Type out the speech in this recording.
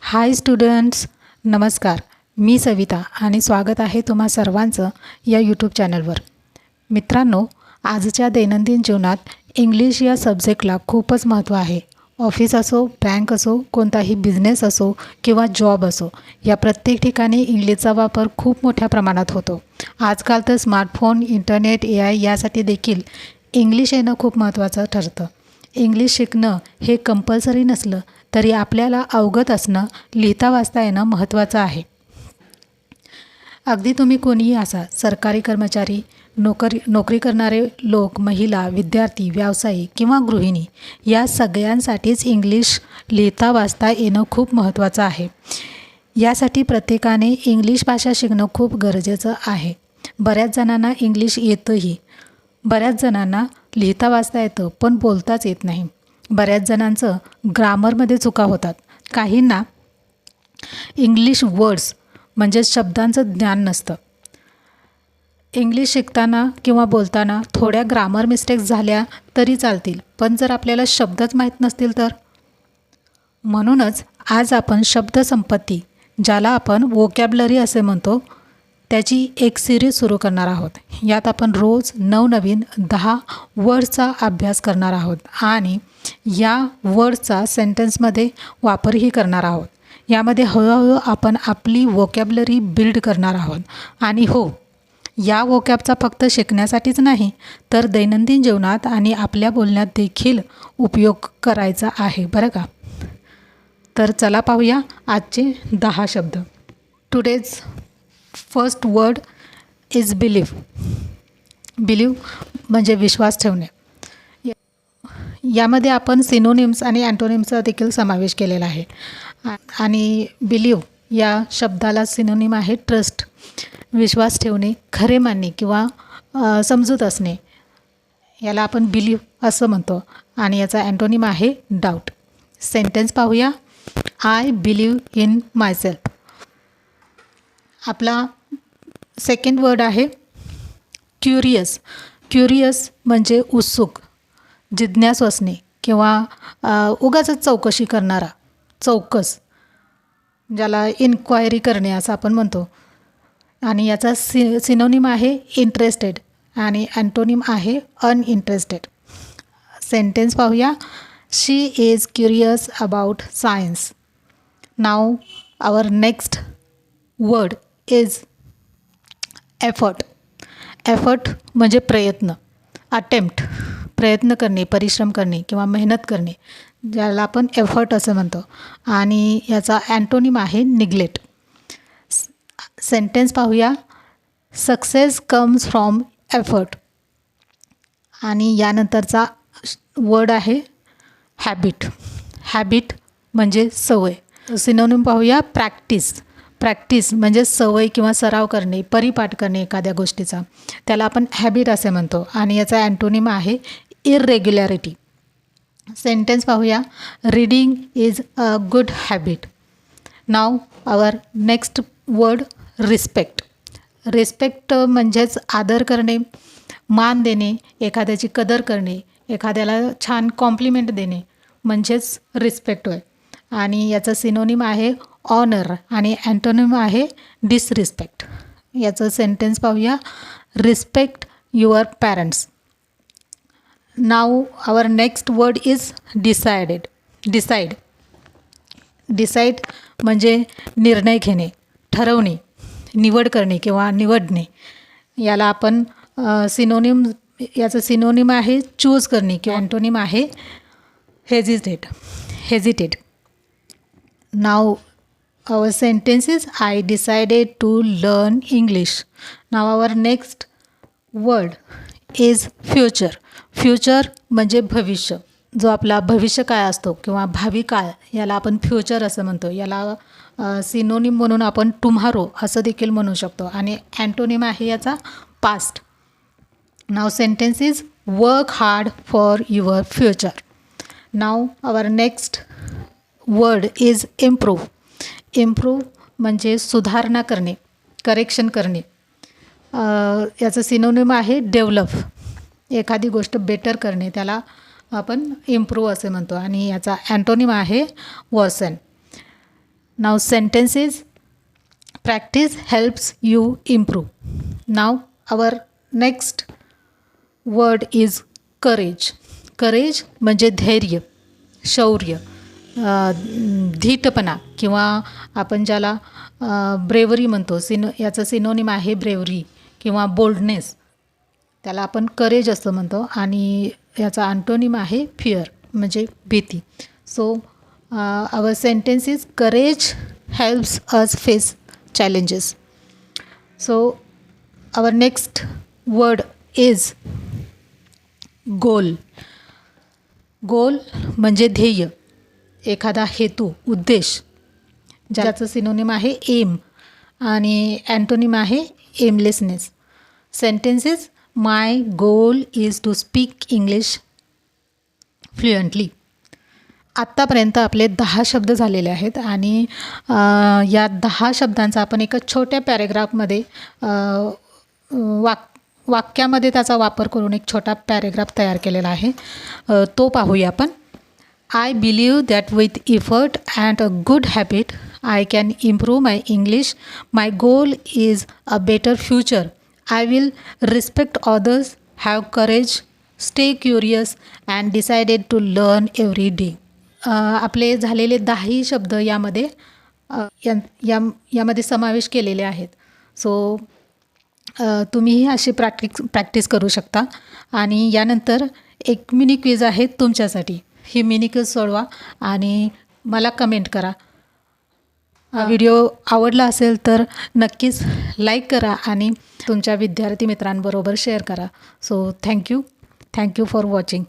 हाय students, नमस्कार. मी सविता आणि स्वागत आहे तुम्हा सर्वांचं या यूट्यूब चॅनलवर. मित्रांनो, आजच्या दैनंदिन जीवनात इंग्लिश या सब्जेक्टला खूपच महत्त्व आहे. ऑफिस असो, बँक असो, कोणताही बिझनेस असो किंवा जॉब असो, या प्रत्येक ठिकाणी इंग्लिशचा वापर खूप मोठ्या प्रमाणात होतो. आजकाल तर स्मार्टफोन, इंटरनेट, AI यासाठी देखील इंग्लिश येणं खूप महत्त्वाचं ठरतं. इंग्लिश शिकणं हे कंपल्सरी नसलं तरी आपल्याला अवगत असणं, लिहिता वाचता येणं महत्त्वाचं आहे. अगदी तुम्ही कोणीही असा, सरकारी कर्मचारी, नोकरी करणारे लोक, महिला, विद्यार्थी, व्यावसायिक किंवा गृहिणी, या सगळ्यांसाठीच इंग्लिश लिहिता वाचता येणं खूप महत्त्वाचं आहे. यासाठी प्रत्येकाने इंग्लिश भाषा शिकणं खूप गरजेचं आहे. बऱ्याच जणांना इंग्लिश येतंही, बऱ्याच जणांना लिहिता वाचता येतं पण बोलताच येत नाही. बऱ्याच जणांचं ग्रामरमध्ये चुका होतात. काहींना इंग्लिश वर्ड्स म्हणजे शब्दांचं ज्ञान नसतं. इंग्लिश शिकताना किंवा बोलताना थोड्या ग्रामर मिस्टेक्स झाल्या तरी चालतील, पण जर आपल्याला शब्दच माहीत नसतील तर. म्हणूनच आज आपण शब्दसंपत्ती, ज्याला आपण वोकॅब्युलरी असे म्हणतो, त्याची एक सिरीज सुरू करणार आहोत. यात आपण रोज नवनवीन 10 वर्ड्सचा अभ्यास करणार आहोत आणि या वर्ड्सचा सेंटेन्समध्ये वापरही करणार आहोत. यामध्ये हळूहळू आपण आपली वोकॅब्युलरी बिल्ड करणार आहोत. आणि हो, या वोकॅबचा फक्त शिकण्यासाठीच नाही, तर दैनंदिन जीवनात आणि आपल्या बोलण्यात देखील उपयोग करायचा आहे, बरं का. तर चला पाहूया आजचे 10 शब्द. Today's first word is believe. Believe म्हणजे विश्वास ठेवणे. यामध्ये आपण सिनोनिम्स आणि अँटोनिम्सचा देखील समावेश केलेला आहे. आणि बिलीव या शब्दाला सिनोनिम आहे ट्रस्ट, विश्वास ठेवणे, खरे मानणे किंवा समजूत असणे. याला आपण बिलीव असं म्हणतो. आणि याचा अँटोनिम आहे डाऊट. सेंटेन्स पाहूया. I believe in myself. आपला सेकंड वर्ड आहे क्युरियस. क्युरियस म्हणजे उत्सुक, जिज्ञासू असणे किंवा उगाचच चौकशी करणारा, चौकस, ज्याला इन्क्वायरी करणे असं आपण म्हणतो. आणि याचा सिनोनिम आहे इंटरेस्टेड आणि अँटोनिम आहे अनइंटरेस्टेड. सेंटेन्स पाहूया. She is curious about science. Now our next word is effort. Effort म्हणजे प्रयत्न, अटेम्प्ट, प्रयत्न करणे, परिश्रम करणे किंवा मेहनत करणे, ज्याला आपण एफर्ट असं म्हणतो. आणि याचा अँटोनिम आहे निग्लेक्ट. सेंटेन्स पाहूया. Success comes from effort. आणि यानंतरचा वर्ड आहे हॅबिट. हॅबिट म्हणजे सवय. सिनोनिम पाहूया. प्रॅक्टिस. प्रॅक्टिस म्हणजे सवय किंवा सराव करणे, परिपाठ करणे एखाद्या गोष्टीचा, त्याला आपण हॅबिट असे म्हणतो. आणि याचा अँटोनिम आहे इररेग्युलॅरिटी. सेंटेन्स पाहूया. Reading is a good habit. Now our next word respect. Respect म्हणजेच आदर करणे, मान देणे, एखाद्याची कदर करणे, एखाद्याला छान कॉम्प्लिमेंट देणे म्हणजेच रिस्पेक्ट होय. आणि याचं सिनोनिम आहे ऑनर आणि अँटोनिम आहे डिसरिस्पेक्ट. याचं सेंटेन्स पाहूया. Respect your parents. Now our next word is decided. Decide. Decide म्हणजे निर्णय घेणे, ठरवणे, निवड करणे किंवा निवडणे. याला आपण सिनोनिम, याचं सिनोनिम आहे चूज करणे किंवा अँटोनिम आहे hesitate. Hesitate. Now our sentence is I decided to learn English. Now our next word is future. Future म्हणजे भविष्य, जो आपला भविष्य काळ असतो किंवा भावी काळ, याला आपण फ्युचर असं म्हणतो. याला सिनोनिम म्हणून आपण टुमारो असं देखील म्हणू शकतो. आणि अँटोनिम आहे याचा past. Now sentence is work hard for your future. Now our next word is improve. Improve म्हणजे सुधारणा करणे, करेक्शन करणे. याचं सिनोनिम आहे डेव्हलप. एखादी गोष्ट बेटर करणे, त्याला आपण इम्प्रूव्ह असे म्हणतो. आणि याचा अँटोनिम आहे version. Now sentences. Practice helps you improve. Now our next word is courage. Courage म्हणजे धैर्य, शौर्य, धीटपणा किंवा आपण ज्याला ब्रेवरी म्हणतो. याचं सिनोनिम आहे ब्रेवरी किंवा बोल्डनेस. त्याला आपण करेज असं म्हणतो आणि याचा अँटोनिम आहे फिअर म्हणजे भीती. So our sentence is courage helps us face challenges. So our next word is goal. Goal म्हणजे ध्येय, एखादा हेतू, उद्देश, ज्याचं सिनोनिम आहे एम आणि अँटोनिम आहे aimlessness. Sentences. My goal is to speak English fluently. आत्तापर्यंत आपले 10 शब्द झालेले आहेत आणि या 10 शब्दांचा आपण एका छोट्या पॅरेग्राफमध्ये वाक्यामध्ये त्याचा वापर करून एक छोटा पॅरेग्राफ तयार केलेला आहे. तो पाहूया आपण. I believe that with effort and a good habit I can improve my English. My goal is a better future. I will respect others, have courage, stay curious and decided to learn every day. आपले झालेले 10 शब्द यामध्ये यामध्ये समावेश केलेले आहेत. So तुम्हीही अशी प्रॅक्टिस करू शकता. आणि यानंतर एक मिनी क्विज आहे तुमच्यासाठी. ही मिनी क्विज सोडवा आणि मला कमेंट करा. व्हिडिओ आवडला असेल तर नक्कीच लाईक करा आणि तुमच्या विद्यार्थी मित्रांबरोबर शेअर करा. So thank you for watching.